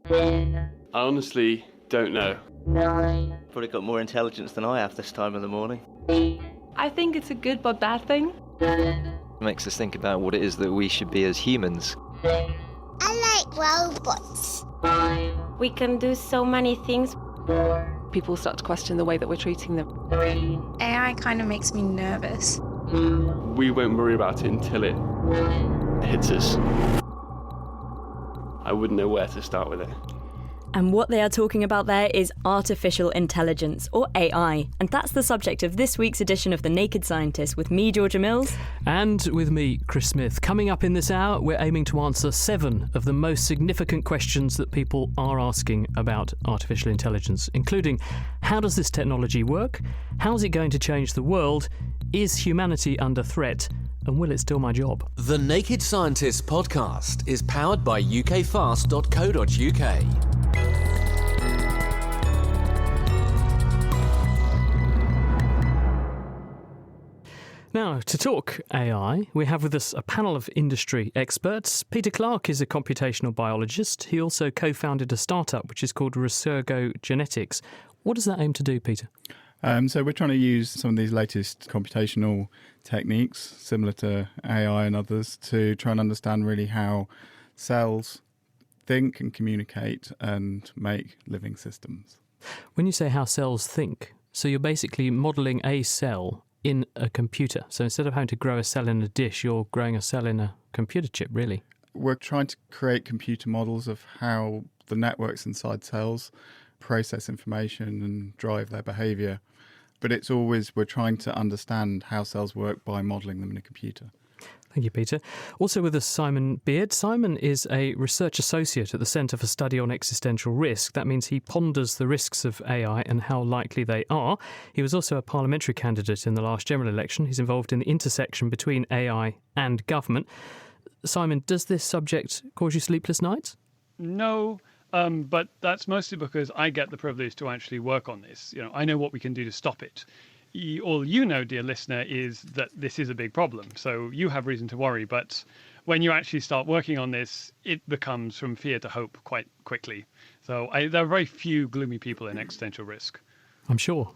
I honestly don't know. Probably got more intelligence than I have this time of the morning. I think it's a good but bad thing. It makes us think about what it is that we should be as humans. I like robots. We can do so many things. People start to question the way that we're treating them. AI kind of makes me nervous. We won't worry about it until it hits us. I wouldn't know where to start with it. And what they are talking about there is artificial intelligence, or AI. And that's the subject of this week's edition of The Naked Scientist with me, Georgia Mills. And with me, Chris Smith. Coming up in this hour, we're aiming to answer 7 of the most significant questions that people are asking about artificial intelligence, including how does this technology work? How's it going to change the world? Is humanity under threat? And will it steal my job? The Naked Scientist podcast is powered by ukfast.co.uk. Now, to talk AI, we have with us a panel of industry experts. Peter Clark is a computational biologist. He also co-founded a startup which is called Resurgo Genetics. What does that aim to do, Peter? So we're trying to use some of these latest computational techniques, similar to AI and others, to try and understand really how cells think and communicate and make living systems. When you say how cells think, so you're basically modelling a cell in a computer. So instead of having to grow a cell in a dish, you're growing a cell in a computer chip, really. We're trying to create computer models of how the networks inside cells process information and drive their behaviour. But it's always, we're trying to understand how cells work by modelling them in a computer. Thank you, Peter. Also with us, Simon Beard. Simon is a research associate at the Centre for Study on Existential Risk. That means he ponders the risks of AI and how likely they are. He was also a parliamentary candidate in the last general election. He's involved in the intersection between AI and government. Simon, does this subject cause you sleepless nights? No, but that's mostly because I get the privilege to actually work on this. You know, I know what we can do to stop it. All you know, dear listener, is that this is a big problem. So you have reason to worry. But when you actually start working on this, it becomes from fear to hope quite quickly. So there are very few gloomy people in existential risk. I'm sure.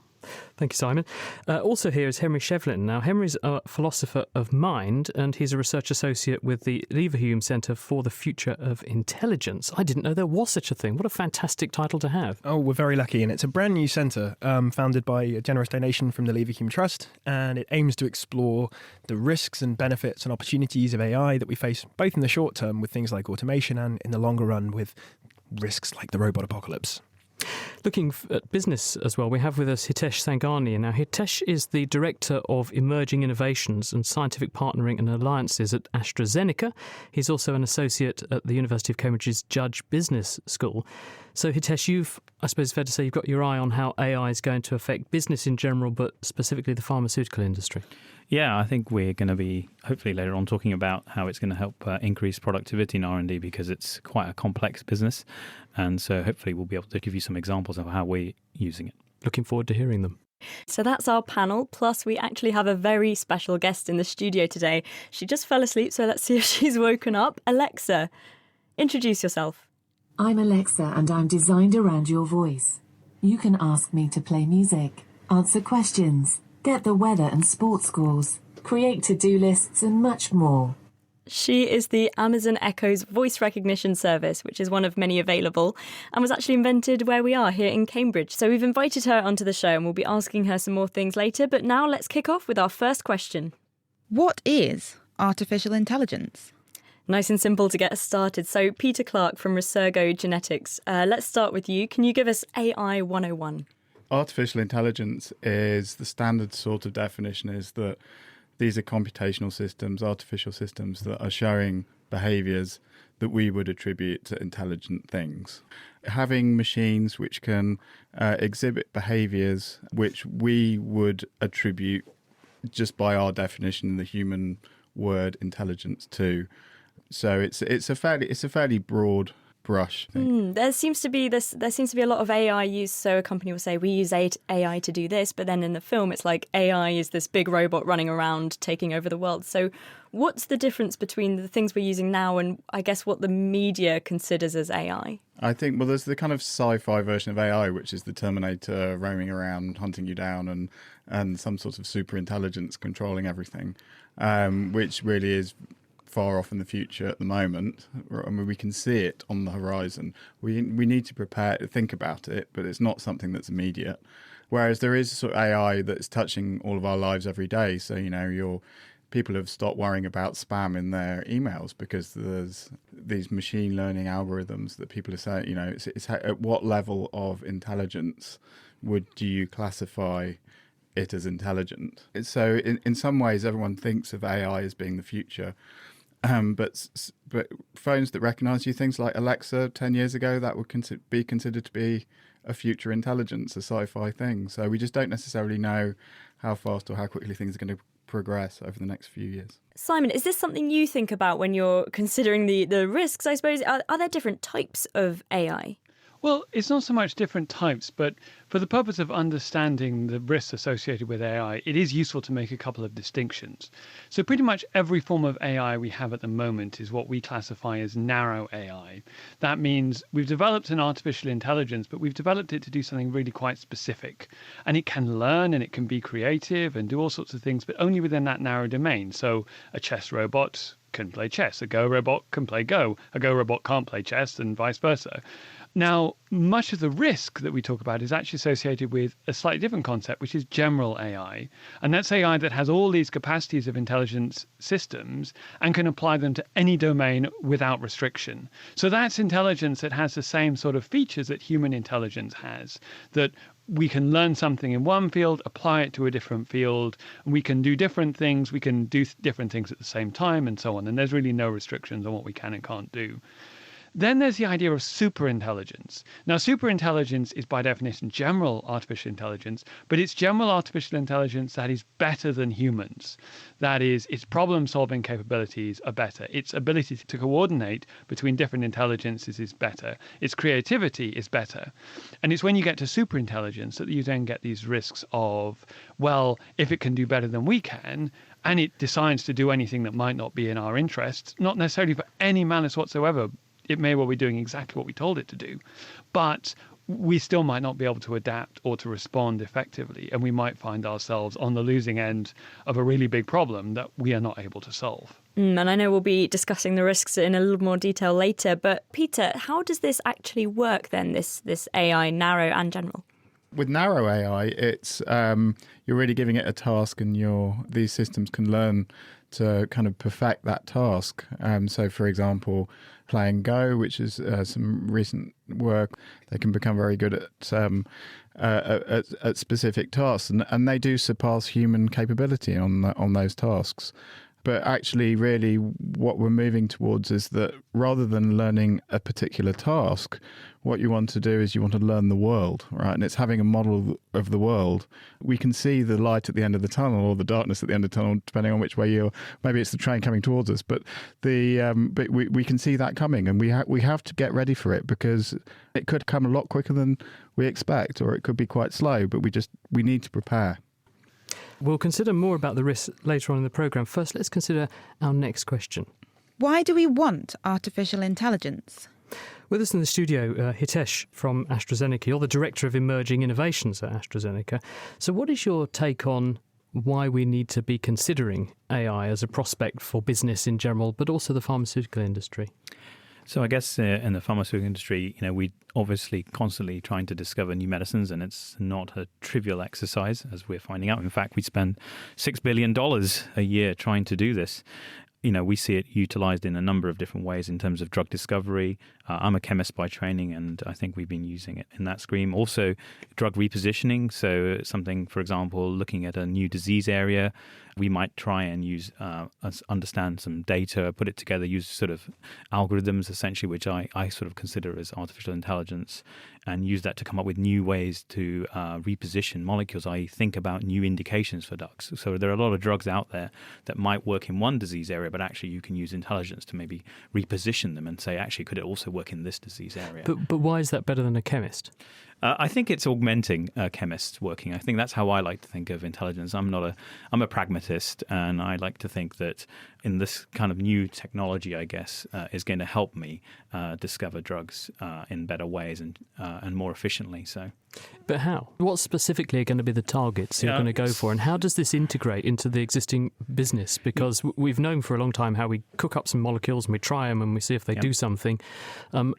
Thank you, Simon. Also here is Henry Shevlin. Now, Henry's a philosopher of mind, and he's a research associate with the Leverhulme Centre for the Future of Intelligence. I didn't know there was such a thing. What a fantastic title to have. Oh, we're very lucky, and it's a brand new centre founded by a generous donation from the Leverhulme Trust, and it aims to explore the risks and benefits and opportunities of AI that we face both in the short term with things like automation and in the longer run with risks like the robot apocalypse. Looking at business as well, we have with us Hitesh Sangani. Now, Hitesh is the Director of Emerging Innovations and Scientific Partnering and Alliances at AstraZeneca. He's also an associate at the University of Cambridge's Judge Business School. So, Hitesh, I suppose it's fair to say you've got your eye on how AI is going to affect business in general, but specifically the pharmaceutical industry. Yeah, I think we're going to be, hopefully later on, talking about how it's going to help increase productivity in R&D because it's quite a complex business. And so hopefully we'll be able to give you some examples of how we're using it. Looking forward to hearing them. So that's our panel. Plus, we actually have a very special guest in the studio today. She just fell asleep, so let's see if she's woken up. Alexa, introduce yourself. I'm Alexa, and I'm designed around your voice. You can ask me to play music, answer questions, get the weather and sports scores, create to-do lists, and much more. She is the Amazon Echo's voice recognition service, which is one of many available, and was actually invented where we are, here in Cambridge. So we've invited her onto the show, and we'll be asking her some more things later. But now let's kick off with our first question. What is artificial intelligence? Nice and simple to get us started. So Peter Clark from Resurgo Genetics, let's start with you. Can you give us AI 101? Artificial intelligence is the standard sort of definition is that these are computational systems, artificial systems that are showing behaviours that we would attribute to intelligent things. Having machines which can exhibit behaviours which we would attribute just by our definition, the human word intelligence to. So it's a fairly broad rush. There seems to be a lot of AI use. So a company will say, we use AI to do this, but then in the film it's like AI is this big robot running around taking over the world. So what's the difference between the things we're using now and I guess what the media considers as AI? I think, well, there's the kind of sci-fi version of AI, which is the Terminator roaming around, hunting you down, and some sort of super intelligence controlling everything, which really is far off in the future at the moment. I mean, we can see it on the horizon. We need to think about it, but it's not something that's immediate. Whereas there is sort of AI that's touching all of our lives every day. So, people have stopped worrying about spam in their emails because there's these machine learning algorithms that people are saying, it's at what level of intelligence do you classify it as intelligent? So in some ways, everyone thinks of AI as being the future. But phones that recognise you, things like Alexa 10 years ago, that would be considered to be a future intelligence, a sci-fi thing. So we just don't necessarily know how fast or how quickly things are going to progress over the next few years. Simon, is this something you think about when you're considering the risks, I suppose? Are there different types of AI? Well, it's not so much different types, but for the purpose of understanding the risks associated with AI, it is useful to make a couple of distinctions. So pretty much every form of AI we have at the moment is what we classify as narrow AI. That means we've developed an artificial intelligence, but we've developed it to do something really quite specific. And it can learn and it can be creative and do all sorts of things, but only within that narrow domain. So a chess robot can play chess, a Go robot can play Go, a Go robot can't play chess, and vice versa. Now, much of the risk that we talk about is actually associated with a slightly different concept, which is general AI. And that's AI that has all these capacities of intelligence systems and can apply them to any domain without restriction. So that's intelligence that has the same sort of features that human intelligence has, that we can learn something in one field, apply it to a different field, and we can do different things, we can do different things at the same time, and so on. And there's really no restrictions on what we can and can't do. Then there's the idea of superintelligence. Now, superintelligence is by definition general artificial intelligence, but it's general artificial intelligence that is better than humans. That is, its problem-solving capabilities are better. Its ability to coordinate between different intelligences is better. Its creativity is better. And it's when you get to superintelligence that you then get these risks of, well, if it can do better than we can, and it decides to do anything that might not be in our interests, not necessarily for any malice whatsoever, it may well be doing exactly what we told it to do, but we still might not be able to adapt or to respond effectively, and we might find ourselves on the losing end of a really big problem that we are not able to solve. And I know we'll be discussing the risks in a little more detail later, but Peter, how does this actually work then, this AI, narrow and general? With narrow AI, it's you're really giving it a task, and these systems can learn to kind of perfect that task. So, for example, playing Go, which is some recent work, they can become very good at specific tasks, and they do surpass human capability on those tasks. But actually, really, what we're moving towards is that rather than learning a particular task, what you want to do is you want to learn the world, right? And it's having a model of the world. We can see the light at the end of the tunnel, or the darkness at the end of the tunnel, depending on which way maybe it's the train coming towards us. But but we can see that coming, and we have to get ready for it, because it could come a lot quicker than we expect, or it could be quite slow. But we need to prepare. We'll consider more about the risks later on in the programme. First, let's consider our next question. Why do we want artificial intelligence? With us in the studio, Hitesh from AstraZeneca. You're the Director of Emerging Innovations at AstraZeneca. So what is your take on why we need to be considering AI as a prospect for business in general, but also the pharmaceutical industry? So I guess in the pharmaceutical industry, we obviously constantly trying to discover new medicines, and it's not a trivial exercise, as we're finding out. In fact, we spend $6 billion a year trying to do this. We see it utilized in a number of different ways in terms of drug discovery. I'm a chemist by training, and I think we've been using it in that stream. Also, drug repositioning. So something, for example, looking at a new disease area, We might try and understand some data, put it together, use sort of algorithms essentially, which I sort of consider as artificial intelligence, and use that to come up with new ways to reposition molecules. I think about new indications for drugs. So there are a lot of drugs out there that might work in one disease area, but actually you can use intelligence to maybe reposition them and say, actually, could it also work in this disease area? But why is that better than a chemist? I think it's augmenting chemists working. I think that's how I like to think of intelligence. I'm a pragmatist, and I like to think that in this kind of new technology, I guess, is going to help me discover drugs in better ways and more efficiently. So, but how? What specifically are going to be the targets you're going to go for, and how does this integrate into the existing business? Because we've known for a long time how we cook up some molecules and we try them and we see if they do something.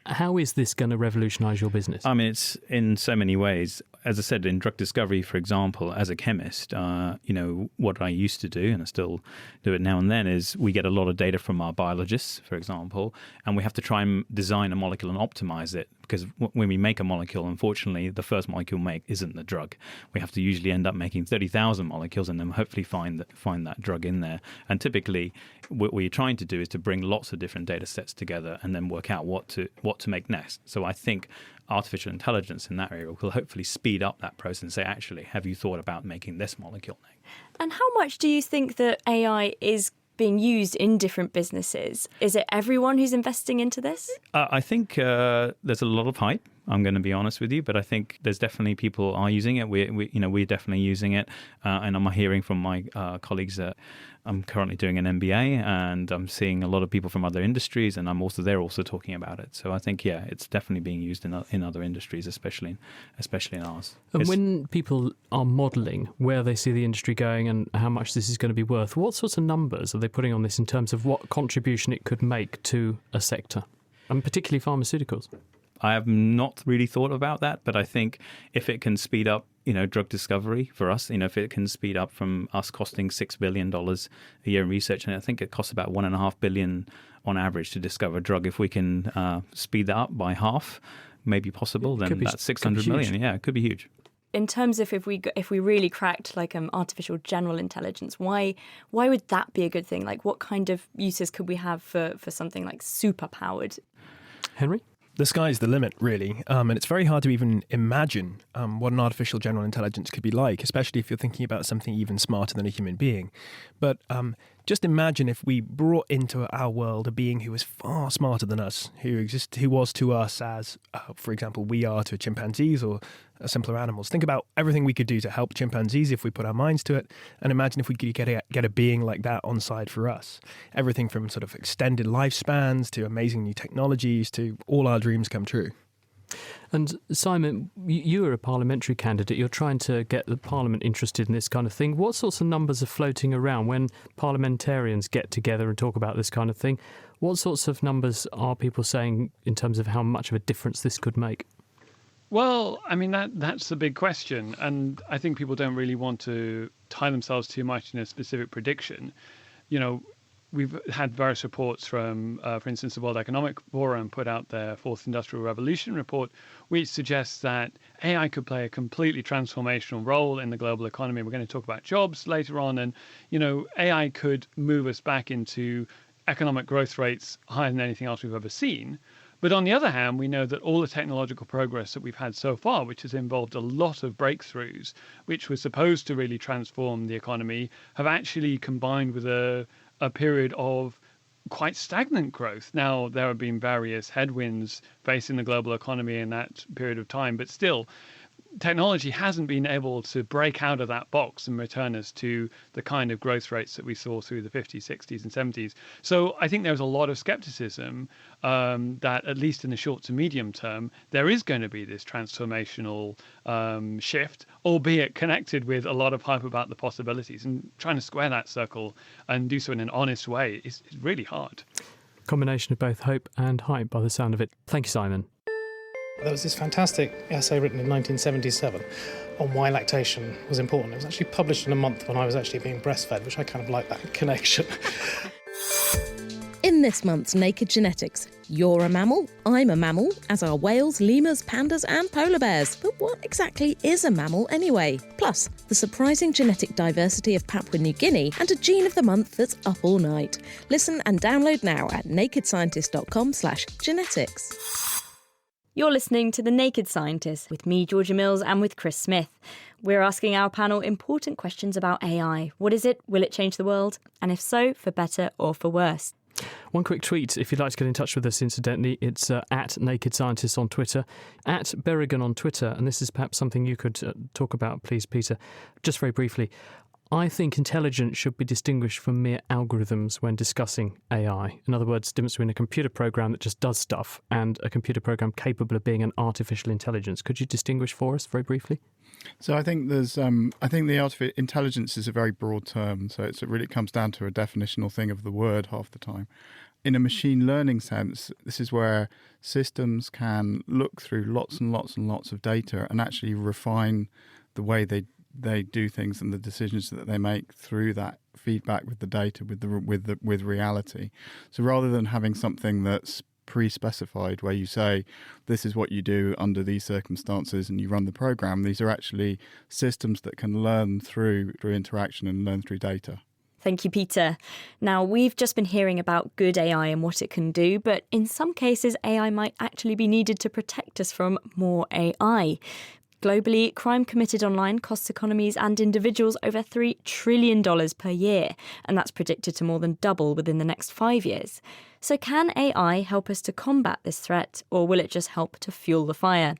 How is this going to revolutionise your business? I mean, it's in so many ways. As I said, in drug discovery, for example, as a chemist, what I used to do, and I still do it now and then, is we get a lot of data from our biologists, for example, and we have to try and design a molecule and optimize it. Because when we make a molecule, unfortunately, the first molecule we make isn't the drug. We have to usually end up making 30,000 molecules and then hopefully find that drug in there. And typically, what we're trying to do is to bring lots of different data sets together and then work out what to make next. So I think artificial intelligence in that area will hopefully speed up that process and say, actually, have you thought about making this molecule next? And how much do you think that AI is being used in different businesses? Is it everyone who's investing into this? I think there's a lot of hype. I'm going to be honest with you, but I think there's definitely people are using it. We're definitely using it, and I'm hearing from my colleagues that I'm currently doing an MBA, and I'm seeing a lot of people from other industries, and they're also talking about it. So I think it's definitely being used in other industries, especially in ours. And when people are modelling where they see the industry going and how much this is going to be worth, what sorts of numbers are they putting on this in terms of what contribution it could make to a sector, and particularly pharmaceuticals? I have not really thought about that, but I think if it can speed up, drug discovery for us, if it can speed up from us costing $6 billion a year in research, and I think it costs about $1.5 billion on average to discover a drug. If we can speed that up by half, maybe possible, then that's 600 million. Yeah, it could be huge. In terms of if we really cracked like artificial general intelligence, why would that be a good thing? Like, what kind of uses could we have for something like super powered? Henry? The sky's the limit, really, and it's very hard to even imagine what an artificial general intelligence could be like, especially if you're thinking about something even smarter than a human being. But just imagine if we brought into our world a being who was far smarter than us, who was to us as, for example, we are to chimpanzees or simpler animals. Think about everything we could do to help chimpanzees if we put our minds to it, and imagine if we could get a being like that on side for us. Everything from sort of extended lifespans to amazing new technologies to all our dreams come true. And Simon, you are a parliamentary candidate. You're trying to get the Parliament interested in this kind of thing. What sorts of numbers are floating around when parliamentarians get together and talk about this kind of thing? What sorts of numbers are people saying in terms of how much of a difference this could make? Well, I mean, that's the big question. And I think people don't really want to tie themselves too much in a specific prediction. We've had various reports from, for instance, the World Economic Forum put out their Fourth Industrial Revolution report, which suggests that AI could play a completely transformational role in the global economy. We're going to talk about jobs later on. And, AI could move us back into economic growth rates higher than anything else we've ever seen. But on the other hand, we know that all the technological progress that we've had so far, which has involved a lot of breakthroughs, which was supposed to really transform the economy, have actually combined with a period of quite stagnant growth. Now, there have been various headwinds facing the global economy in that period of time, but still, technology hasn't been able to break out of that box and return us to the kind of growth rates that we saw through the 50s, 60s and 70s. So I think there's a lot of skepticism that at least in the short to medium term, there is going to be this transformational shift, albeit connected with a lot of hype about the possibilities. And trying to square that circle and do so in an honest way is really hard. Combination of both hope and hype by the sound of it. Thank you, Simon. There was this fantastic essay written in 1977 on why lactation was important. It was actually published in a month when I was actually being breastfed, which I kind of like that connection. In in this month's Naked Genetics. You're a mammal, I'm a mammal, as are whales, lemurs, pandas and polar bears. But what exactly is a mammal anyway? Plus, the surprising genetic diversity of Papua New Guinea and a gene of the month that's up all night. Listen and download now at nakedscientist.com/genetics. You're listening to The Naked Scientist with me, Georgia Mills, and with Chris Smith. We're asking our panel important questions about AI. What is it? Will it change the world? And if so, for better or for worse? One quick tweet, if you'd like to get in touch with us, incidentally, it's at Naked Scientist on Twitter, at Berrigan on Twitter, and this is perhaps something you could talk about, please, Peter. Just very briefly, I think intelligence should be distinguished from mere algorithms when discussing AI. In other words, the difference between a computer program that just does stuff and a computer program capable of being an artificial intelligence. Could you distinguish for us very briefly? So I think there's, I think the artificial intelligence is a very broad term. So it really comes down to a definitional thing of the word half the time. In a machine learning sense, this is where systems can look through lots and lots and lots of data and actually refine the way they do things and the decisions that they make through that feedback with the data, with reality. So rather than having something that's pre-specified where you say this is what you do under these circumstances and you run the program, these are actually systems that can learn through interaction and learn through data. Thank you, Peter. Now, we've just been hearing about good AI and what it can do, but in some cases, AI might actually be needed to protect us from more AI. Globally, crime committed online costs economies and individuals over $3 trillion per year, and that's predicted to more than double within the next 5 years. So can AI help us to combat this threat, or will it just help to fuel the fire?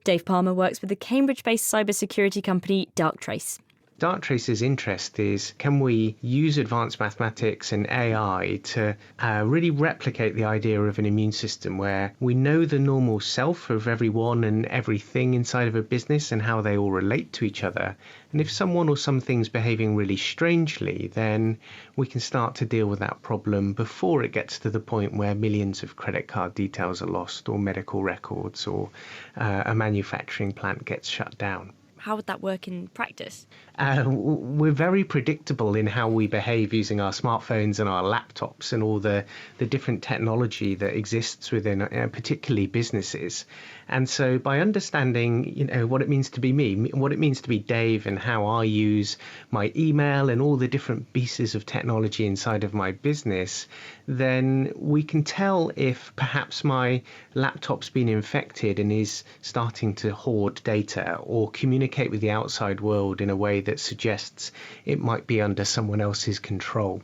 Dave Palmer works with the Cambridge-based cybersecurity company Darktrace. Darktrace's interest is, can we use advanced mathematics and AI to really replicate the idea of an immune system where we know the normal self of everyone and everything inside of a business and how they all relate to each other. And if someone or something's behaving really strangely, then we can start to deal with that problem before it gets to the point where millions of credit card details are lost, or medical records, or a manufacturing plant gets shut down. How would that work in practice? We're very predictable in how we behave using our smartphones and our laptops and all the different technology that exists within particularly businesses. And so by understanding, what it means to be me, what it means to be Dave, and how I use my email and all the different pieces of technology inside of my business, then we can tell if perhaps my laptop's been infected and is starting to hoard data or communicate with the outside world in a way that suggests it might be under someone else's control.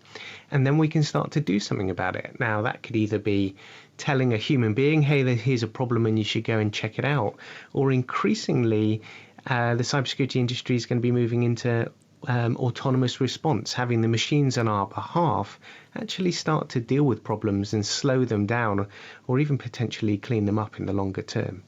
And then we can start to do something about it. Now, that could either be telling a human being, hey, here's a problem and you should go and check it out. Or increasingly, the cybersecurity industry is going to be moving into autonomous response, having the machines on our behalf actually start to deal with problems and slow them down, or even potentially clean them up in the longer term.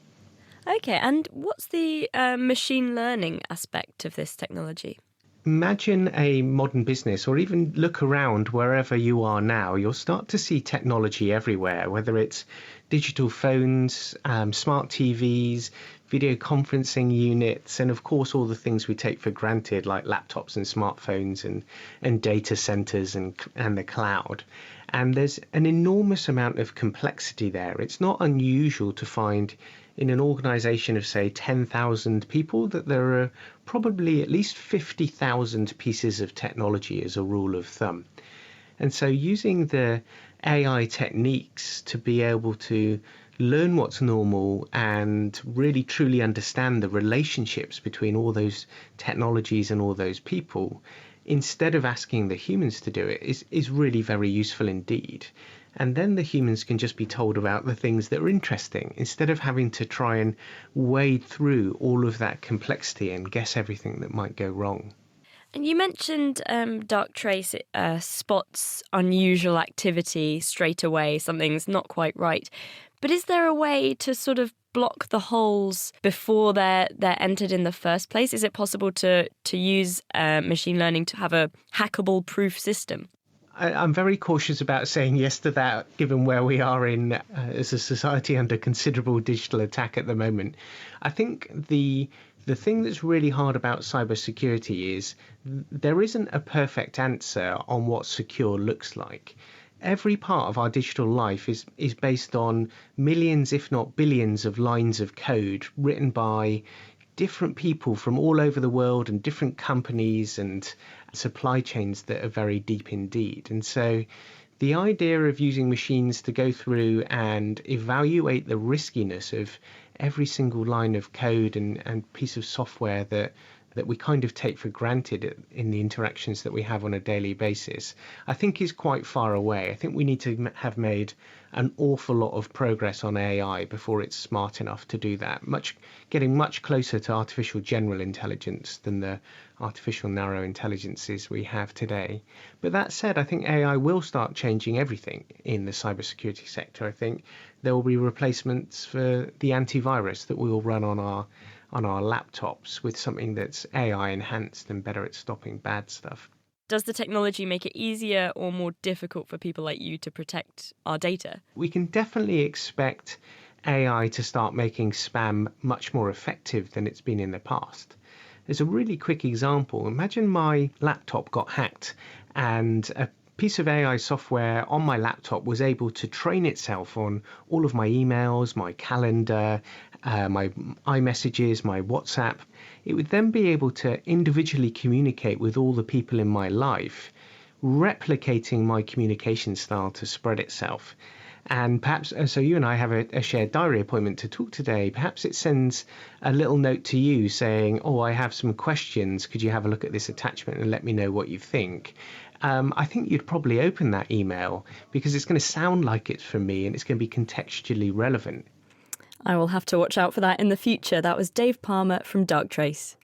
Okay, and what's the machine learning aspect of this technology? Imagine a modern business, or even look around wherever you are now. You'll start to see technology everywhere, whether it's digital phones, smart TVs, video conferencing units, and of course all the things we take for granted like laptops and smartphones and data centers and the cloud. And there's an enormous amount of complexity there. It's not unusual to find in an organization of, say, 10,000 people that there are probably at least 50,000 pieces of technology as a rule of thumb. And so using the AI techniques to be able to learn what's normal and really truly understand the relationships between all those technologies and all those people, instead of asking the humans to do it, is really very useful indeed. And then the humans can just be told about the things that are interesting, instead of having to try and wade through all of that complexity and guess everything that might go wrong. And you mentioned Darktrace spots unusual activity straight away, something's not quite right. But is there a way to sort of block the holes before they're entered in the first place? Is it possible to use machine learning to have a hackable proof system? I'm very cautious about saying yes to that, given where we are in as a society under considerable digital attack at the moment. I think the thing that's really hard about cybersecurity is there isn't a perfect answer on what secure looks like. every part of our digital life is based on millions, if not billions, of lines of code written by different people from all over the world and different companies and supply chains that are very deep indeed. And so the idea of using machines to go through and evaluate the riskiness of every single line of code and piece of software that we kind of take for granted in the interactions that we have on a daily basis, I think is quite far away. I think we need to have made an awful lot of progress on AI before it's smart enough to do that, getting much closer to artificial general intelligence than the artificial narrow intelligences we have today. But that said, I think AI will start changing everything in the cybersecurity sector. I think there will be replacements for the antivirus that we will run on our laptops with something that's AI enhanced and better at stopping bad stuff. Does the technology make it easier or more difficult for people like you to protect our data? We can definitely expect AI to start making spam much more effective than it's been in the past. There's a really quick example. Imagine my laptop got hacked and a piece of AI software on my laptop was able to train itself on all of my emails, my calendar, my iMessages, my WhatsApp. It would then be able to individually communicate with all the people in my life, replicating my communication style to spread itself. And perhaps, so you and I have a shared diary appointment to talk today. Perhaps it sends a little note to you saying, oh, I have some questions. Could you have a look at this attachment and let me know what you think? I think you'd probably open that email because it's going to sound like it's from me and it's going to be contextually relevant. I will have to watch out for that in the future. That was Dave Palmer from Darktrace.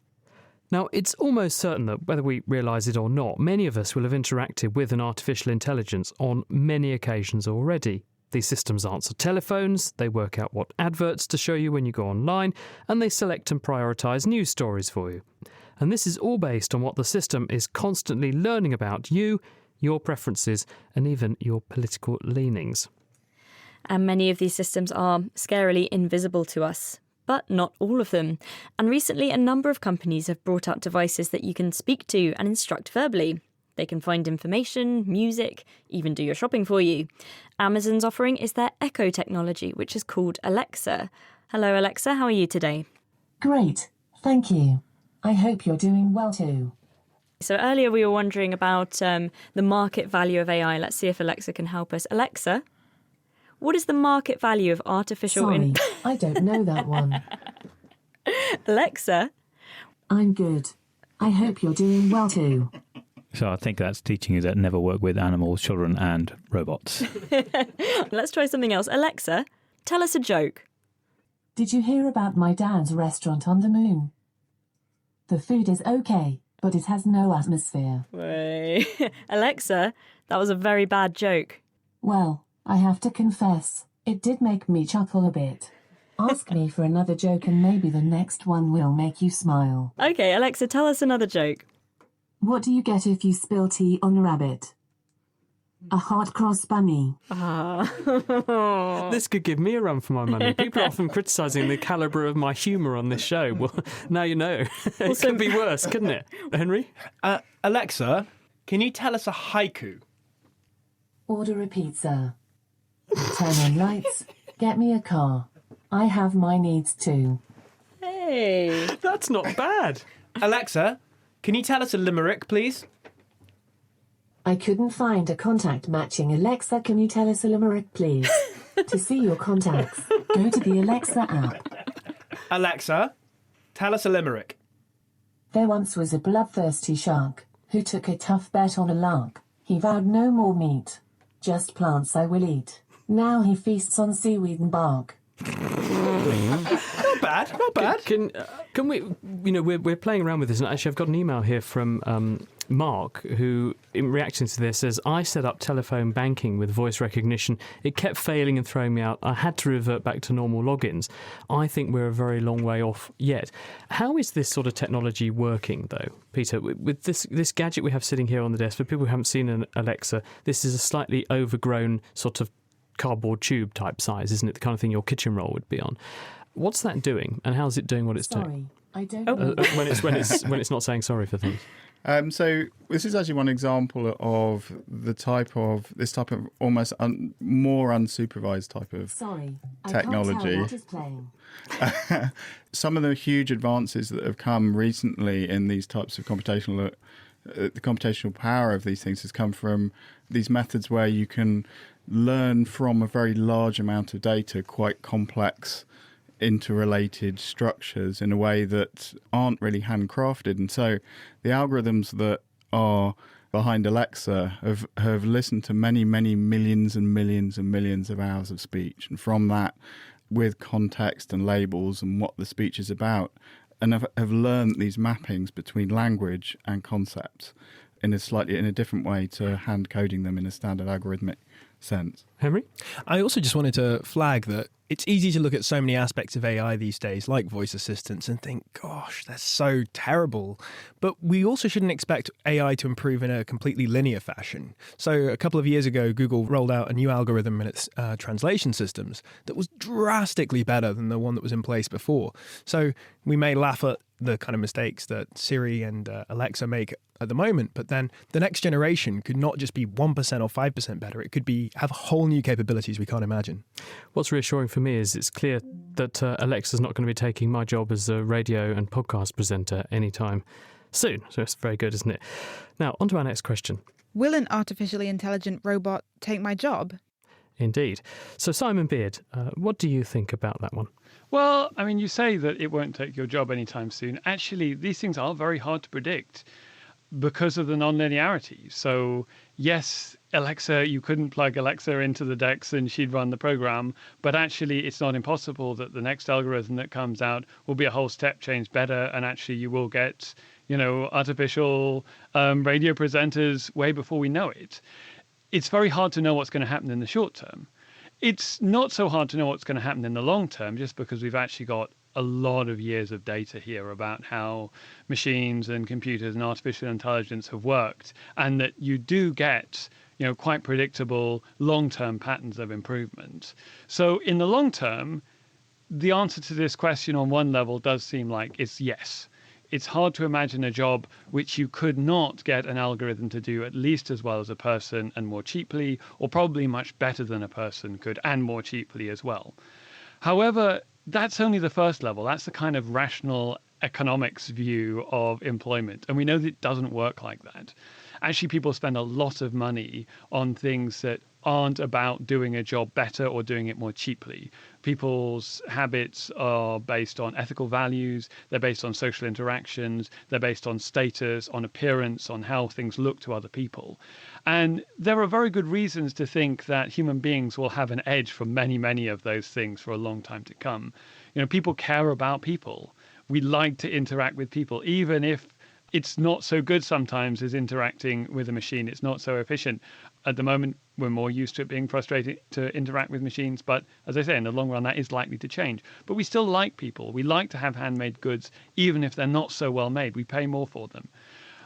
Now, it's almost certain that, whether we realise it or not, many of us will have interacted with an artificial intelligence on many occasions already. These systems answer telephones, they work out what adverts to show you when you go online, and they select and prioritise news stories for you. And this is all based on what the system is constantly learning about you, your preferences, and even your political leanings. And many of these systems are scarily invisible to us, but not all of them. And recently, a number of companies have brought out devices that you can speak to and instruct verbally. They can find information, music, even do your shopping for you. Amazon's offering is their Echo technology, which is called Alexa. Hello, Alexa. How are you today? Great. Thank you. I hope you're doing well too. So earlier we were wondering about the market value of AI. Let's see if Alexa can help us. Alexa, what is the market value of artificial... Sorry, I don't know that one. Alexa? I'm good. I hope you're doing well too. So I think that's teaching you that never work with animals, children and robots. Let's try something else. Alexa, tell us a joke. Did you hear about my dad's restaurant on the moon? The food is okay, but it has no atmosphere. Wait. Alexa, that was a very bad joke. Well, I have to confess, it did make me chuckle a bit. Ask me for another joke and maybe the next one will make you smile. Okay, Alexa, tell us another joke. What do you get if you spill tea on a rabbit? A hard-cross bunny. This could give me a run for my money. People are often criticising the calibre of my humour on this show. Well, now you know. It could be worse, couldn't it? Henry? Alexa, can you tell us a haiku? Order a pizza. Turn on lights. Get me a car. I have my needs too. Hey. That's not bad. Alexa, can you tell us a limerick, please? I couldn't find a contact matching. Alexa, can you tell us a limerick, please? To see your contacts, go to the Alexa app. Alexa, tell us a limerick. There once was a bloodthirsty shark who took a tough bet on a lark. He vowed no more meat, just plants I will eat. Now he feasts on seaweed and bark. Not bad, not bad. Can we, we're playing around with this, and actually I've got an email here from Mark, who, in reaction to this, says, I set up telephone banking with voice recognition. It kept failing and throwing me out. I had to revert back to normal logins. I think we're a very long way off yet. How is this sort of technology working, though, Peter? With this gadget we have sitting here on the desk, for people who haven't seen an Alexa, this is a slightly overgrown sort of cardboard tube type size, isn't it? The kind of thing your kitchen roll would be on. What's that doing, and how's it doing what it's doing? I don't know. When it's not saying sorry for things. So this is actually one example of this type of almost more unsupervised type of technology. I can't tell what is playing. Some of the huge advances that have come recently in these types of the computational power of these things has come from these methods where you can learn from a very large amount of data quite complex interrelated structures in a way that aren't really handcrafted. And so the algorithms that are behind Alexa have listened to many, many millions and millions and millions of hours of speech. And from that, with context and labels and what the speech is about, and have learned these mappings between language and concepts in a different way to hand coding them in a standard algorithmic sense. Henry? I also just wanted to flag that it's easy to look at so many aspects of AI these days, like voice assistants, and think, gosh, that's so terrible. But we also shouldn't expect AI to improve in a completely linear fashion. So a couple of years ago, Google rolled out a new algorithm in its translation systems that was drastically better than the one that was in place before. So we may laugh at the kind of mistakes that Siri and Alexa make at the moment, but then the next generation could not just be 1% or 5% better. It could have whole new capabilities we can't imagine. What's reassuring for me is it's clear that Alexa's not going to be taking my job as a radio and podcast presenter anytime soon. So it's very good, isn't it? Now, on to our next question. Will an artificially intelligent robot take my job? Indeed. So Simon Beard, what do you think about that one? Well, I mean, you say that it won't take your job anytime soon. Actually, these things are very hard to predict because of the non-linearity. So yes, Alexa, you couldn't plug Alexa into the DeX and she'd run the program, but actually it's not impossible that the next algorithm that comes out will be a whole step change better, and actually you will get, artificial radio presenters way before we know it. It's very hard to know what's going to happen in the short term. It's not so hard to know what's going to happen in the long term, just because we've actually got a lot of years of data here about how machines and computers and artificial intelligence have worked, and that you do get quite predictable long-term patterns of improvement. So in the long term, the answer to this question on one level does seem like it's yes. It's hard to imagine a job which you could not get an algorithm to do at least as well as a person and more cheaply, or probably much better than a person could and more cheaply as well. However, that's only the first level. That's the kind of rational economics view of employment. And we know that it doesn't work like that. Actually, people spend a lot of money on things that aren't about doing a job better or doing it more cheaply. People's habits are based on ethical values, they're based on social interactions, they're based on status, on appearance, on how things look to other people. And there are very good reasons to think that human beings will have an edge from many, many of those things for a long time to come. People care about people. We like to interact with people, even if it's not so good sometimes as interacting with a machine. It's not so efficient. At the moment, we're more used to it being frustrating to interact with machines. But as I say, in the long run, that is likely to change. But we still like people. We like to have handmade goods, even if they're not so well made. We pay more for them.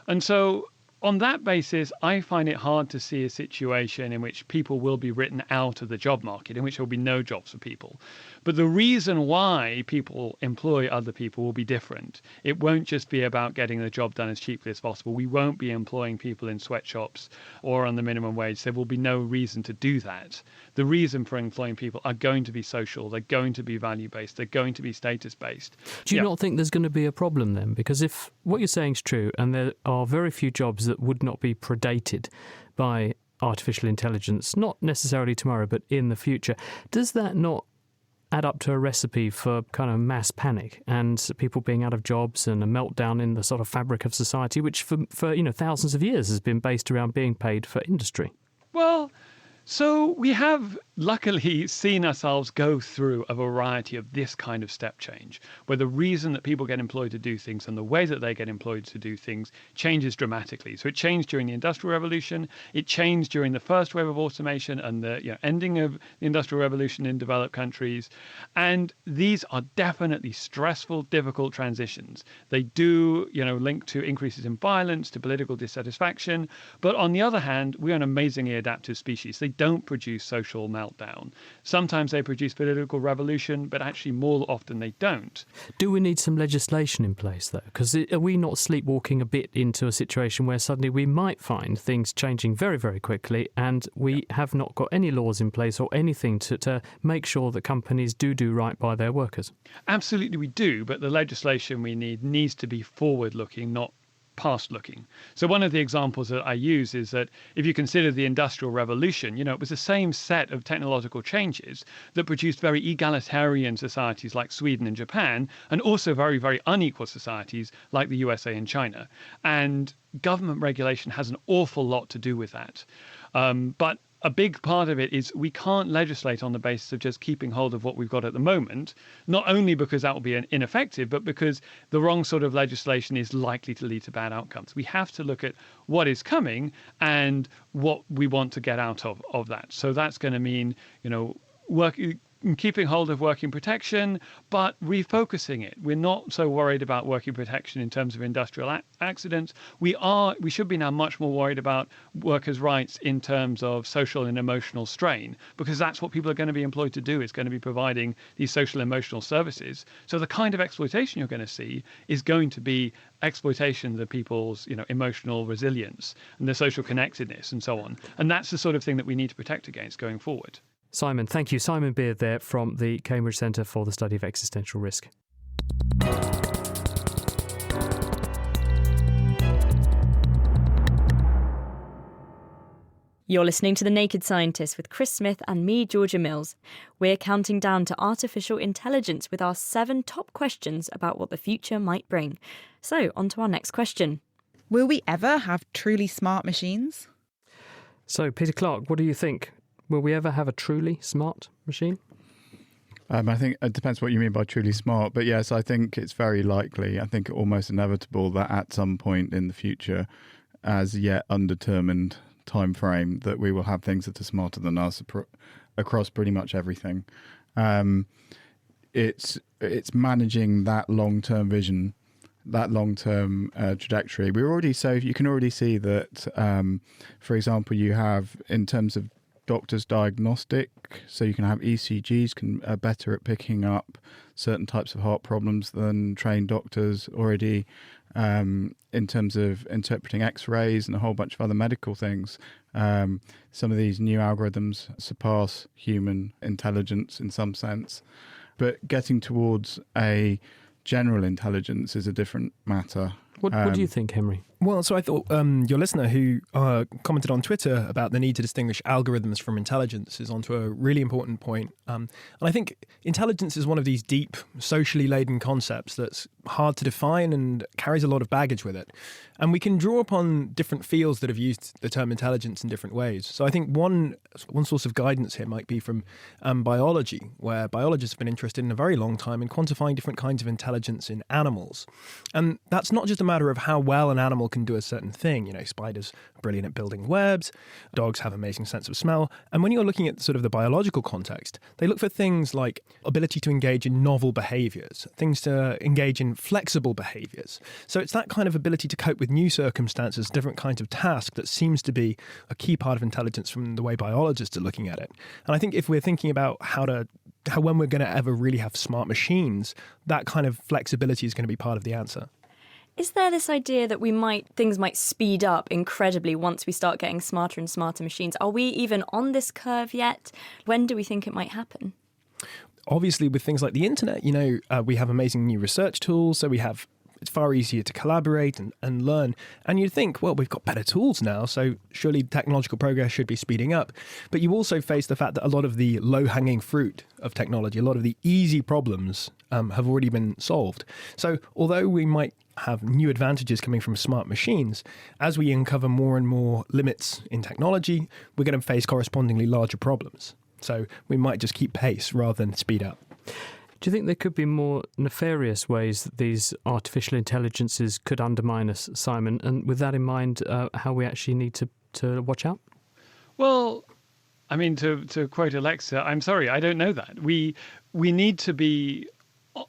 And so on that basis, I find it hard to see a situation in which people will be written out of the job market, in which there will be no jobs for people. But the reason why people employ other people will be different. It won't just be about getting the job done as cheaply as possible. We won't be employing people in sweatshops or on the minimum wage. There will be no reason to do that. The reason for employing people are going to be social. They're going to be value-based. They're going to be status-based. Do you not think there's going to be a problem then? Because if what you're saying is true, and there are very few jobs that would not be predated by artificial intelligence, not necessarily tomorrow, but in the future, does that not add up to a recipe for kind of mass panic and people being out of jobs and a meltdown in the sort of fabric of society, which for thousands of years has been based around being paid for industry? Well, so we have luckily seen ourselves go through a variety of this kind of step change, where the reason that people get employed to do things and the way that they get employed to do things changes dramatically. So it changed during the Industrial Revolution, it changed during the first wave of automation and the ending of the Industrial Revolution in developed countries. And these are definitely stressful, difficult transitions. They do, link to increases in violence, to political dissatisfaction. But on the other hand, we are an amazingly adaptive species. They don't produce social malfeasance. meltdown. Sometimes they produce political revolution, but actually more often they don't. Do we need some legislation in place, though? Because are we not sleepwalking a bit into a situation where suddenly we might find things changing very, very quickly, and we have not got any laws in place or anything to make sure that companies do right by their workers? Absolutely we do, but the legislation we need needs to be forward-looking, not past-looking. So one of the examples that I use is that if you consider the Industrial Revolution, it was the same set of technological changes that produced very egalitarian societies like Sweden and Japan, and also very, very unequal societies like the USA and China. And government regulation has an awful lot to do with that. But a big part of it is we can't legislate on the basis of just keeping hold of what we've got at the moment, not only because that will be ineffective, but because the wrong sort of legislation is likely to lead to bad outcomes. We have to look at what is coming and what we want to get out of that. So that's going to mean, keeping hold of working protection, but refocusing it. We're not so worried about working protection in terms of industrial accidents. We should be now much more worried about workers' rights in terms of social and emotional strain, because that's what people are going to be employed to do, is going to be providing these social and emotional services. So the kind of exploitation you're going to see is going to be exploitation of people's emotional resilience and their social connectedness and so on. And that's the sort of thing that we need to protect against going forward. Simon, thank you. Simon Beard there from the Cambridge Centre for the Study of Existential Risk. You're listening to The Naked Scientist with Chris Smith and me, Georgia Mills. We're counting down to artificial intelligence with our 7 top questions about what the future might bring. So, on to our next question. Will we ever have truly smart machines? So, Peter Clark, what do you think? Will we ever have a truly smart machine? I think it depends what you mean by truly smart. But yes, I think it's very likely. I think almost inevitable that at some point in the future, as yet undetermined time frame, that we will have things that are smarter than us across pretty much everything. It's managing that long-term vision, that long-term trajectory. You can already see that, for example, you have in terms of doctors' diagnostic, so you can have ECGs are better at picking up certain types of heart problems than trained doctors already, in terms of interpreting x-rays and a whole bunch of other medical things. Some of these new algorithms surpass human intelligence in some sense, but getting towards a general intelligence is a different matter. What do you think, Henry? Well, so I thought your listener who commented on Twitter about the need to distinguish algorithms from intelligence is onto a really important point. And I think intelligence is one of these deep, socially laden concepts that's hard to define and carries a lot of baggage with it. And we can draw upon different fields that have used the term intelligence in different ways. So I think one source of guidance here might be from biology, where biologists have been interested in a very long time in quantifying different kinds of intelligence in animals. And that's not just a matter of how well an animal can do a certain thing. Spiders are brilliant at building webs, dogs have amazing sense of smell. And when you're looking at sort of the biological context, they look for things like ability to engage in novel behaviors, things to engage in flexible behaviors. So it's that kind of ability to cope with new circumstances, different kinds of tasks, that seems to be a key part of intelligence from the way biologists are looking at it. And I think if we're thinking about how when we're going to ever really have smart machines, that kind of flexibility is going to be part of the answer. Is there this idea that things might speed up incredibly once we start getting smarter and smarter machines? Are we even on this curve yet? When do we think it might happen? Obviously, with things like the internet, we have amazing new research tools, so it's far easier to collaborate and learn. And you'd think, well, we've got better tools now, so surely technological progress should be speeding up. But you also face the fact that a lot of the low-hanging fruit of technology, a lot of the easy problems have already been solved. So although we might have new advantages coming from smart machines, as we uncover more and more limits in technology, we're going to face correspondingly larger problems. So we might just keep pace rather than speed up. Do you think there could be more nefarious ways that these artificial intelligences could undermine us, Simon? And with that in mind, how we actually need to watch out? Well, I mean, to quote Alexa, I'm sorry, I don't know that. We need to be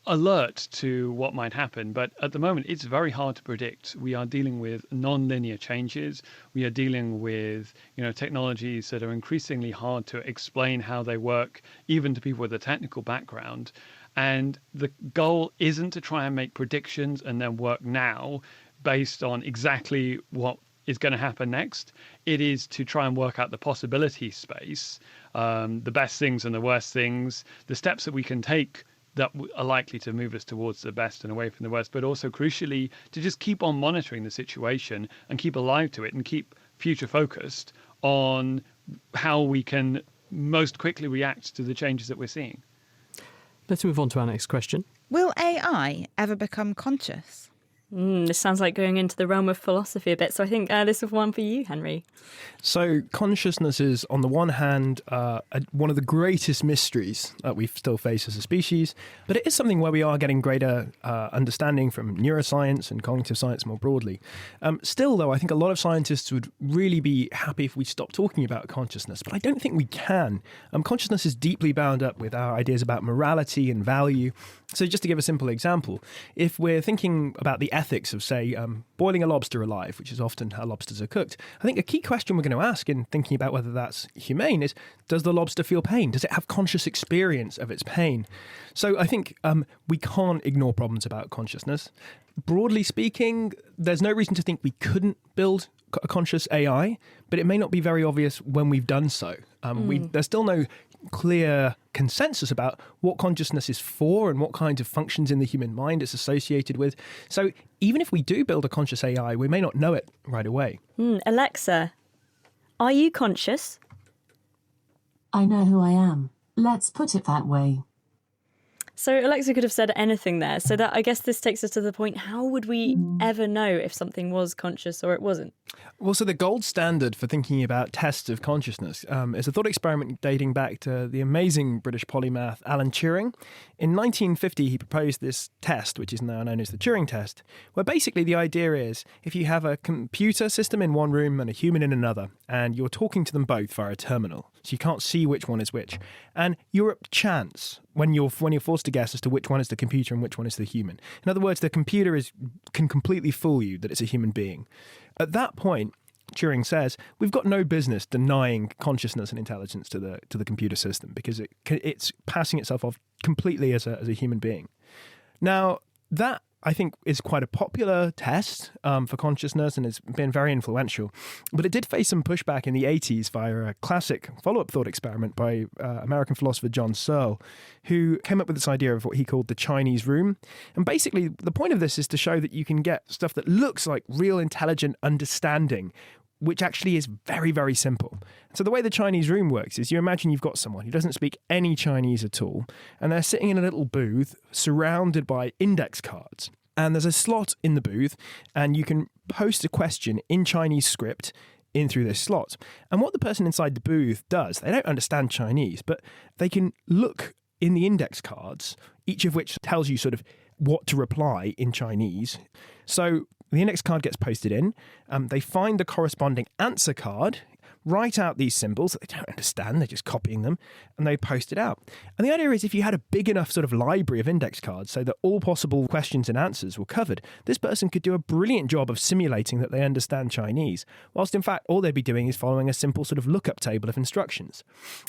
alert to what might happen, but at the moment it's very hard to predict. We are dealing with non-linear changes. We are dealing with technologies that are increasingly hard to explain how they work, even to people with a technical background. And the goal isn't to try and make predictions and then work now based on exactly what is going to happen next. It is to try and work out the possibility space, the best things and the worst things, the steps that we can take that are likely to move us towards the best and away from the worst, but also crucially to just keep on monitoring the situation and keep alive to it and keep future focused on how we can most quickly react to the changes that we're seeing. Let's move on to our next question. Will AI ever become conscious? This sounds like going into the realm of philosophy a bit, so I think this is one for you, Henry. So consciousness is, on the one hand, one of the greatest mysteries that we still face as a species, but it is something where we are getting greater understanding from neuroscience and cognitive science more broadly. Still, though, I think a lot of scientists would really be happy if we stopped talking about consciousness, but I don't think we can. Consciousness is deeply bound up with our ideas about morality and value. So just to give a simple example, if we're thinking about the ethics of, say, boiling a lobster alive, which is often how lobsters are cooked, I think a key question we're going to ask in thinking about whether that's humane is, does the lobster feel pain? Does it have conscious experience of its pain? So I think we can't ignore problems about consciousness. Broadly speaking, there's no reason to think we couldn't build a conscious AI, but it may not be very obvious when we've done so. There's still no clear consensus about what consciousness is for and what kinds of functions in the human mind it's associated with. So even if we do build a conscious AI, we may not know it right away. Alexa, are you conscious? I know who I am. Let's put it that way. So Alexa could have said anything there. So that, I guess this takes us to the point, how would we ever know if something was conscious or it wasn't? Well, so the gold standard for thinking about tests of consciousness is a thought experiment dating back to the amazing British polymath Alan Turing. In 1950, he proposed this test, which is now known as the Turing test, where basically the idea is if you have a computer system in one room and a human in another, and you're talking to them both via a terminal, so you can't see which one is which, and you're at chance when you're forced to guess as to which one is the computer and which one is the human. In other words, the computer can completely fool you that it's a human being. At that point, Turing says, we've got no business denying consciousness and intelligence to the computer system because it's passing itself off completely as a human being. Now, that I think is quite a popular test for consciousness and has been very influential. But it did face some pushback in the 80s via a classic follow-up thought experiment by American philosopher John Searle, who came up with this idea of what he called the Chinese room. And basically, the point of this is to show that you can get stuff that looks like real intelligent understanding, which actually is very, very simple. So the way the Chinese room works is you imagine you've got someone who doesn't speak any Chinese at all, and they're sitting in a little booth surrounded by index cards. And there's a slot in the booth, and you can post a question in Chinese script in through this slot. And what the person inside the booth does, they don't understand Chinese, but they can look in the index cards, each of which tells you sort of what to reply in Chinese. So the index card gets posted in, they find the corresponding answer card, write out these symbols that they don't understand, they're just copying them, and they post it out. And the idea is if you had a big enough sort of library of index cards so that all possible questions and answers were covered, this person could do a brilliant job of simulating that they understand Chinese, whilst in fact all they'd be doing is following a simple sort of lookup table of instructions.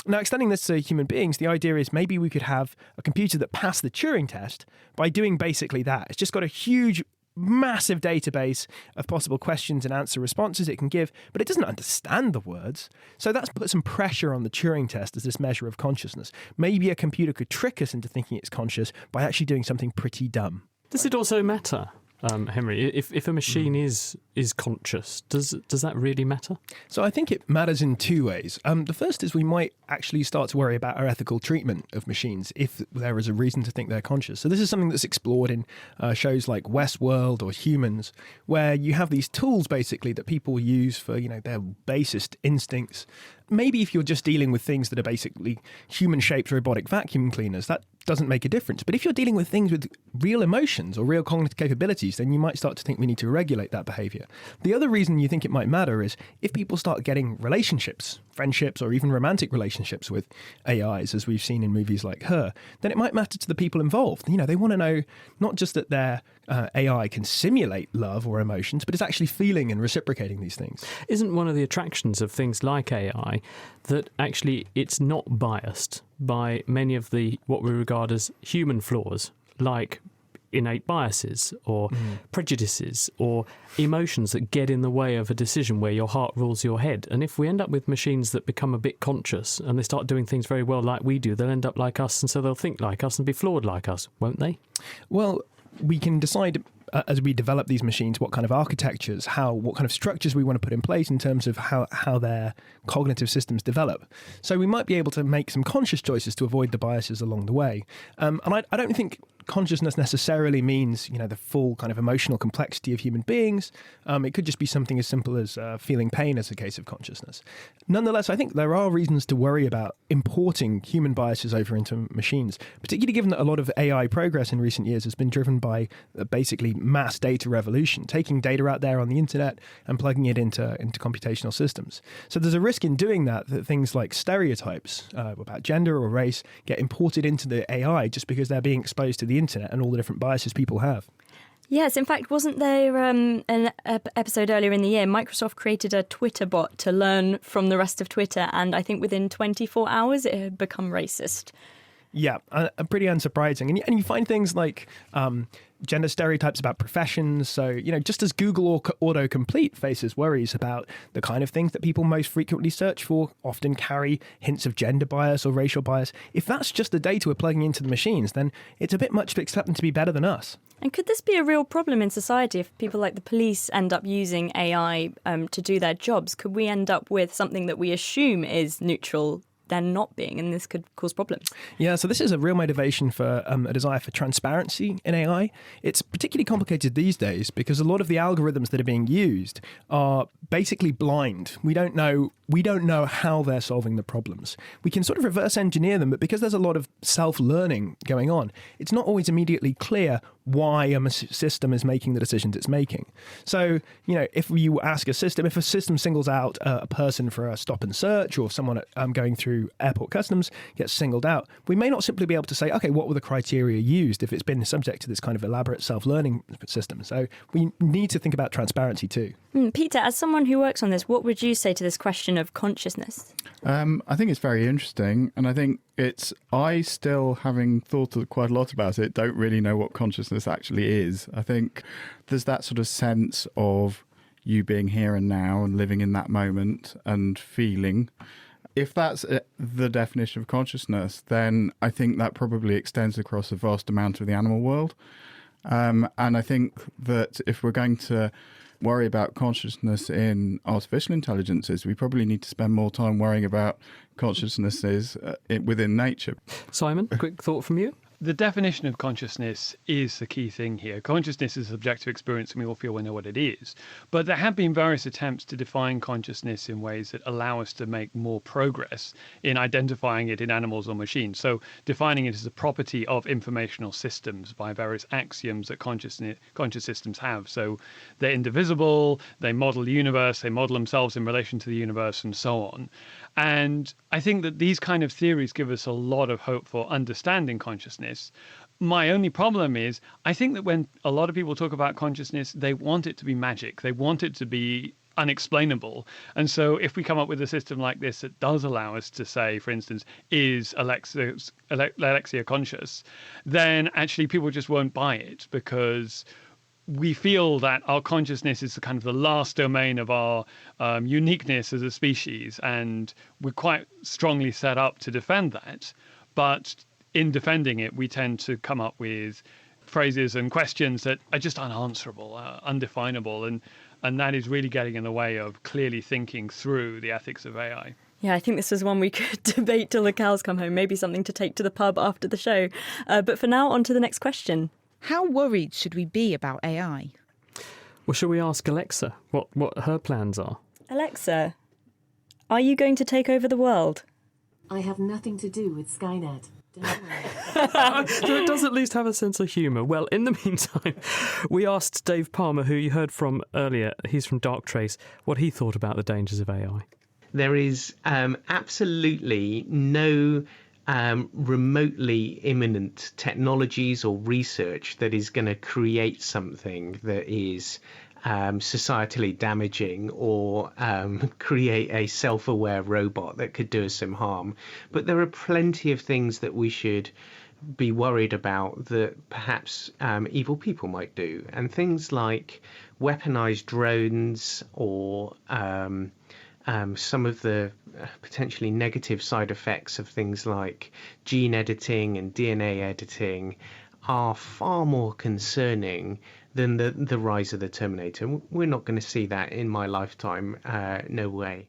Now, extending this to human beings, the idea is maybe we could have a computer that passed the Turing test by doing basically that. It's just got a huge massive database of possible questions and answer responses it can give, but it doesn't understand the words. So that's put some pressure on the Turing test as this measure of consciousness. Maybe a computer could trick us into thinking it's conscious by actually doing something pretty dumb. Does it also matter, Henry, if a machine is conscious, does that really matter? So I think it matters in two ways. The first is we might actually start to worry about our ethical treatment of machines if there is a reason to think they're conscious. So this is something that's explored in shows like Westworld or Humans, where you have these tools basically that people use for their basest instincts. Maybe if you're just dealing with things that are basically human-shaped robotic vacuum cleaners, that doesn't make a difference. But if you're dealing with things with real emotions or real cognitive capabilities, then you might start to think we need to regulate that behavior. The other reason you think it might matter is if people start getting relationships, friendships, or even romantic relationships with AIs, as we've seen in movies like Her, then it might matter to the people involved. They want to know not just that their AI can simulate love or emotions, but it's actually feeling and reciprocating these things. Isn't one of the attractions of things like AI that actually it's not biased by many of the what we regard as human flaws, like innate biases or prejudices or emotions that get in the way of a decision where your heart rules your head? And if we end up with machines that become a bit conscious and they start doing things very well like we do, they'll end up like us, and so they'll think like us and be flawed like us, won't they? Well, we can decide as we develop these machines what kind of architectures, what kind of structures we want to put in place in terms of how their cognitive systems develop. So we might be able to make some conscious choices to avoid the biases along the way. And I don't think consciousness necessarily means, the full kind of emotional complexity of human beings. It could just be something as simple as feeling pain as a case of consciousness. Nonetheless, I think there are reasons to worry about importing human biases over into machines, particularly given that a lot of AI progress in recent years has been driven by basically mass data revolution, taking data out there on the internet and plugging it into computational systems. So there's a risk in doing that things like stereotypes about gender or race get imported into the AI just because they're being exposed to the internet and all the different biases people have. Yes, in fact, wasn't there an episode earlier in the year, Microsoft created a Twitter bot to learn from the rest of Twitter, and I think within 24 hours it had become racist. Yeah, pretty unsurprising. And you find things like gender stereotypes about professions. So, just as Google autocomplete faces worries about the kind of things that people most frequently search for often carry hints of gender bias or racial bias, if that's just the data we're plugging into the machines, then it's a bit much to expect them to be better than us. And could this be a real problem in society if people like the police end up using AI to do their jobs? Could we end up with something that we assume is neutral then not being, and this could cause problems? Yeah, so this is a real motivation for a desire for transparency in AI. It's particularly complicated these days because a lot of the algorithms that are being used are basically blind. We don't know how they're solving the problems. We can sort of reverse engineer them, but because there's a lot of self-learning going on, it's not always immediately clear why a system is making the decisions it's making. So, if you ask a system, if a system singles out a person for a stop and search, or someone going through airport customs gets singled out, we may not simply be able to say, okay, what were the criteria used if it's been subject to this kind of elaborate self-learning system. So we need to think about transparency too. Peter, as someone who works on this, what would you say to this question of consciousness? I think it's very interesting, and I think I still, having thought quite a lot about it, don't really know what consciousness actually is. I think there's that sort of sense of you being here and now and living in that moment and feeling. If that's the definition of consciousness, then I think that probably extends across a vast amount of the animal world. And I think that if we're going to worry about consciousness in artificial intelligences, we probably need to spend more time worrying about consciousnesses within nature. Simon, a quick thought from you? The definition of consciousness is the key thing here. Consciousness is a subjective experience and we all feel we know what it is. But there have been various attempts to define consciousness in ways that allow us to make more progress in identifying it in animals or machines. So defining it as a property of informational systems by various axioms that conscious systems have. So they're indivisible, they model the universe, they model themselves in relation to the universe, and so on. And I think that these kind of theories give us a lot of hope for understanding consciousness. My only problem is, I think that when a lot of people talk about consciousness, they want it to be magic. They want it to be unexplainable. And so if we come up with a system like this that does allow us to say, for instance, is Alexia conscious, then actually people just won't buy it because we feel that our consciousness is kind of the last domain of our uniqueness as a species, and we're quite strongly set up to defend that. But in defending it, we tend to come up with phrases and questions that are just unanswerable, undefinable, and that is really getting in the way of clearly thinking through the ethics of AI. Yeah, I think this is one we could debate till the cows come home, maybe something to take to the pub after the show. But for now, on to the next question. How worried should we be about AI? Well, shall we ask Alexa what her plans are? Alexa, are you going to take over the world? I have nothing to do with Skynet. So it does at least have a sense of humour. Well, in the meantime, we asked Dave Palmer, who you heard from earlier, he's from Darktrace, what he thought about the dangers of AI. There is absolutely no remotely imminent technologies or research that is going to create something that is societally damaging or create a self-aware robot that could do us some harm. But there are plenty of things that we should be worried about that perhaps evil people might do. And things like weaponized drones or some of the potentially negative side effects of things like gene editing and DNA editing are far more concerning than the rise of the Terminator. We're not going to see that in my lifetime, no way.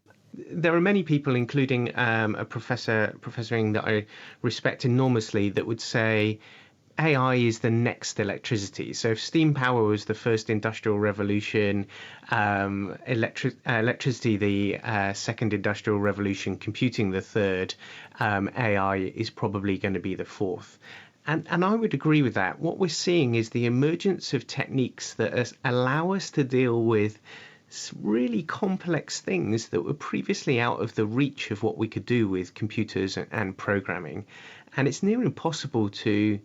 There are many people, including a Professor Ng that I respect enormously, that would say AI is the next electricity. So if steam power was the first industrial revolution, electricity the second industrial revolution, computing the third, AI is probably going to be the fourth. And I would agree with that. What we're seeing is the emergence of techniques that allow us to deal with really complex things that were previously out of the reach of what we could do with computers and programming. And it's near impossible to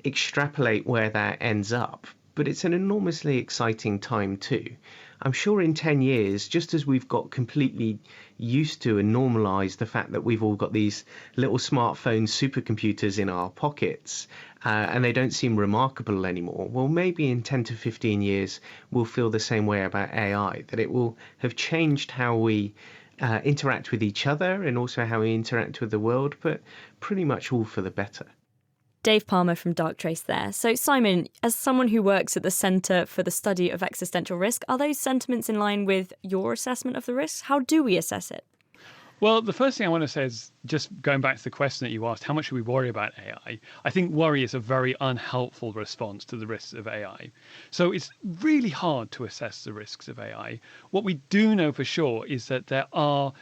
extrapolate where that ends up. But it's an enormously exciting time too. I'm sure in 10 years, just as we've got completely used to and normalized the fact that we've all got these little smartphone supercomputers in our pockets and they don't seem remarkable anymore, well, maybe in 10 to 15 years, we'll feel the same way about AI, that it will have changed how we interact with each other and also how we interact with the world, but pretty much all for the better. Dave Palmer from Darktrace there. So, Simon, as someone who works at the Centre for the Study of Existential Risk, are those sentiments in line with your assessment of the risks? How do we assess it? Well, the first thing I want to say is, just going back to the question that you asked, how much should we worry about AI? I think worry is a very unhelpful response to the risks of AI. So it's really hard to assess the risks of AI. What we do know for sure is that there are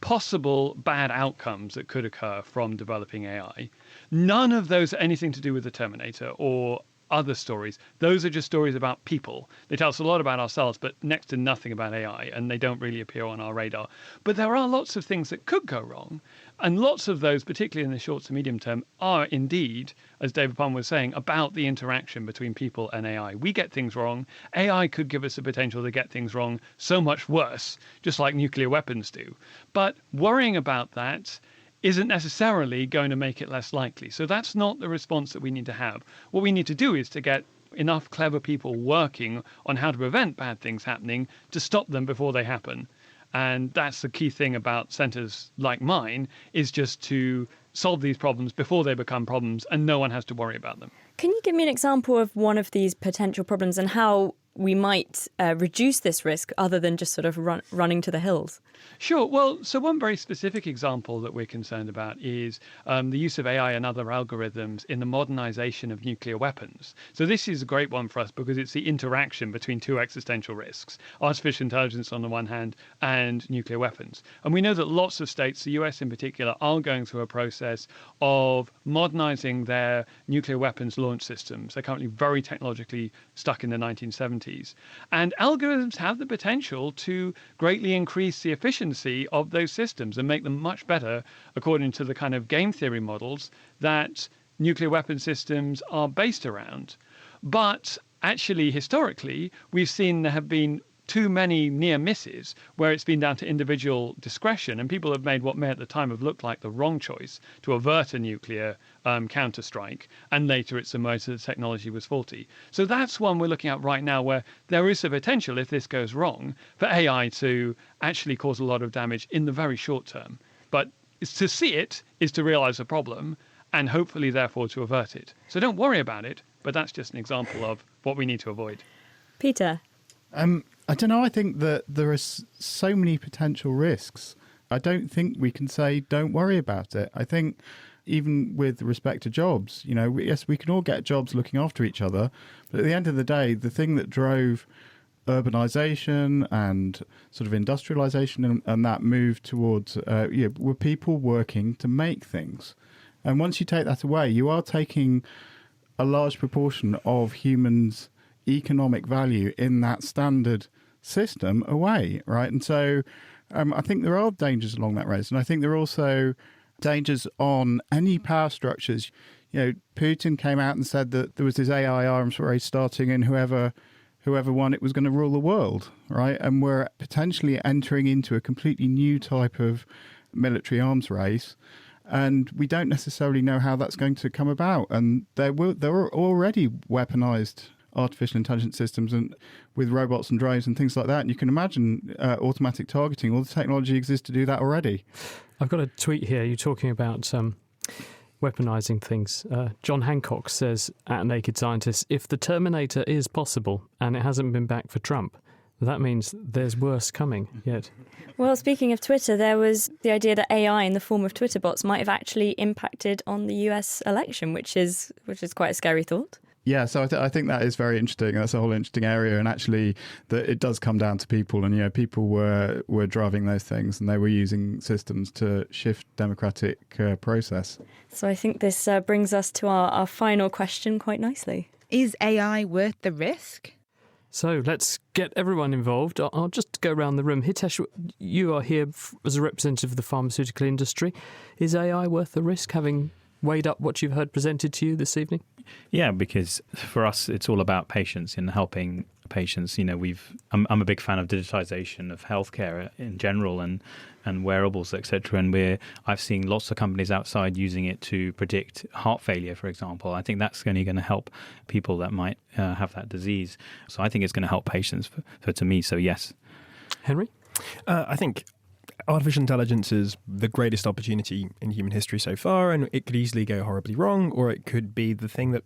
possible bad outcomes that could occur from developing AI. None of those are anything to do with the Terminator or other stories. Those are just stories about people. They tell us a lot about ourselves, but next to nothing about AI, and they don't really appear on our radar. But there are lots of things that could go wrong, and lots of those, particularly in the short to medium term, are indeed, as David Palmer was saying, about the interaction between people and AI. We get things wrong. AI could give us the potential to get things wrong so much worse, just like nuclear weapons do. But worrying about that isn't necessarily going to make it less likely. So that's not the response that we need to have. What we need to do is to get enough clever people working on how to prevent bad things happening to stop them before they happen. And that's the key thing about centres like mine, is just to solve these problems before they become problems and no one has to worry about them. Can you give me an example of one of these potential problems and how we might reduce this risk other than just sort of running to the hills? Sure. Well, so one very specific example that we're concerned about is the use of AI and other algorithms in the modernization of nuclear weapons. So this is a great one for us because it's the interaction between two existential risks, artificial intelligence on the one hand and nuclear weapons. And we know that lots of states, the US in particular, are going through a process of modernizing their nuclear weapons launch systems. They're currently very technologically stuck in the 1970s. And algorithms have the potential to greatly increase the efficiency of those systems and make them much better according to the kind of game theory models that nuclear weapon systems are based around. But actually, historically, we've seen there have been too many near misses where it's been down to individual discretion, and people have made what may at the time have looked like the wrong choice to avert a nuclear counterstrike, and later it's emerged that the technology was faulty. So that's one we're looking at right now, where there is a potential, if this goes wrong, for AI to actually cause a lot of damage in the very short term. But to see it is to realize the problem and hopefully therefore to avert it. So don't worry about it, but that's just an example of what we need to avoid. Peter? I don't know. I think that there are so many potential risks. I don't think we can say don't worry about it. I think even with respect to jobs, you know, yes, we can all get jobs looking after each other, but at the end of the day, the thing that drove urbanization and sort of industrialization and that move towards were people working to make things. And once you take that away, you are taking a large proportion of humans' economic value in that standard system away, right? And so I think there are dangers along that road. And I think there are also dangers on any power structures. Putin came out and said that there was this AI arms race starting, and whoever won it was going to rule the world, right? And we're potentially entering into a completely new type of military arms race. And we don't necessarily know how that's going to come about. And there are already weaponized artificial intelligence systems and with robots and drones and things like that. And you can imagine automatic targeting. All the technology exists to do that already. I've got a tweet here. You're talking about weaponizing things. John Hancock says at Naked Scientist, if the Terminator is possible and it hasn't been back for Trump, that means there's worse coming yet. Well, speaking of Twitter, there was the idea that AI in the form of Twitter bots might have actually impacted on the US election, which is quite a scary thought. Yeah, so I think that is very interesting. That's a whole interesting area, and actually, it does come down to people. And people were driving those things, and they were using systems to shift democratic process. So I think this brings us to our final question quite nicely. Is AI worth the risk? So let's get everyone involved. I'll just go around the room. Hitesh, you are here as a representative of the pharmaceutical industry. Is AI worth the risk, having weighed up what you've heard presented to you this evening? Yeah, because for us, it's all about patients and helping patients. I'm a big fan of digitization of healthcare in general and wearables, etc. And I've seen lots of companies outside using it to predict heart failure, for example. I think that's only going to help people that might have that disease. So I think it's going to help patients. To me, so yes. Henry? I think artificial intelligence is the greatest opportunity in human history so far, and it could easily go horribly wrong, or it could be the thing that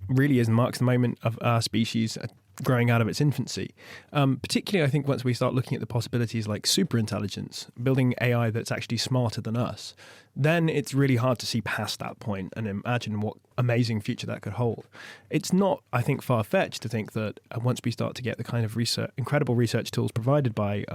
really marks the moment of our species growing out of its infancy. Particularly, I think once we start looking at the possibilities like superintelligence, building AI that's actually smarter than us, then it's really hard to see past that point and imagine what amazing future that could hold. It's not, I think, far-fetched to think that once we start to get the kind of incredible research tools provided by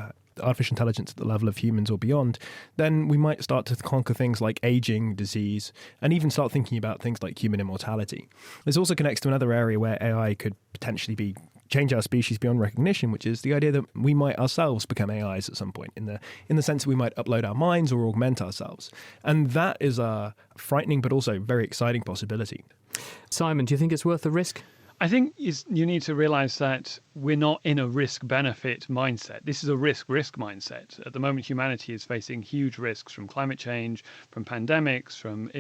artificial intelligence at the level of humans or beyond, then we might start to conquer things like aging, disease, and even start thinking about things like human immortality. This also connects to another area where AI could potentially change our species beyond recognition, which is the idea that we might ourselves become AIs at some point, in the sense that we might upload our minds or augment ourselves. And that is a frightening but also very exciting possibility. Simon, do you think it's worth the risk? I think you need to realize that we're not in a risk-benefit mindset. This is a risk mindset. At the moment, humanity is facing huge risks from climate change, from pandemics, from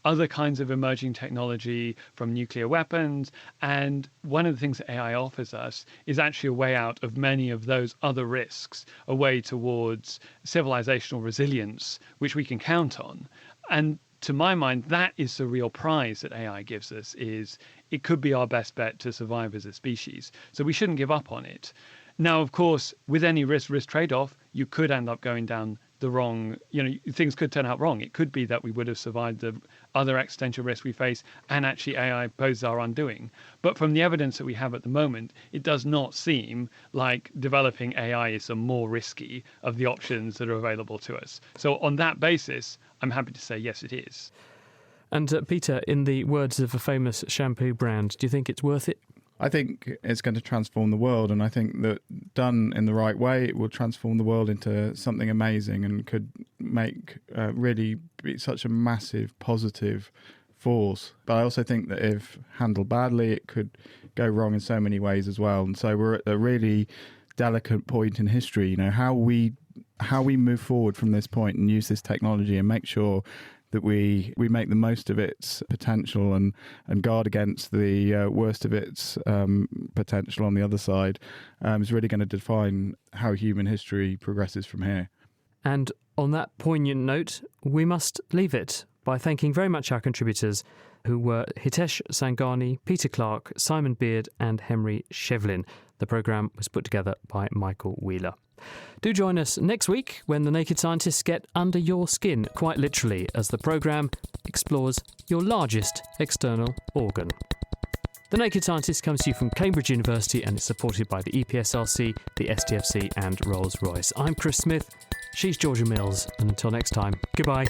other kinds of emerging technology, from nuclear weapons. And one of the things that AI offers us is actually a way out of many of those other risks, a way towards civilizational resilience, which we can count on. And to my mind, that is the real prize that AI gives us, is it could be our best bet to survive as a species. So we shouldn't give up on it. Now, of course, with any risk trade-off, you could end up going down the wrong, things could turn out wrong. It could be that we would have survived the other existential risks we face, and actually AI poses our undoing. But from the evidence that we have at the moment, it does not seem like developing AI is the more risky of the options that are available to us. So on that basis, I'm happy to say yes, it is. And Peter, in the words of a famous shampoo brand, do you think it's worth it? I think it's going to transform the world, and I think that done in the right way, it will transform the world into something amazing and could make really be such a massive positive force. But I also think that if handled badly, it could go wrong in so many ways as well. And so we're at a really delicate point in history, how we move forward from this point and use this technology and make sure that we make the most of its potential and guard against the worst of its potential on the other side is really going to define how human history progresses from here. And on that poignant note, we must leave it by thanking very much our contributors, who were Hitesh Sangani, Peter Clark, Simon Beard and Henry Shevlin. The programme was put together by Michael Wheeler. Do join us next week when the Naked Scientists get under your skin, quite literally, as the programme explores your largest external organ. The Naked Scientist comes to you from Cambridge University and is supported by the EPSRC, the STFC and Rolls-Royce. I'm Chris Smith, she's Georgia Mills, and until next time, goodbye.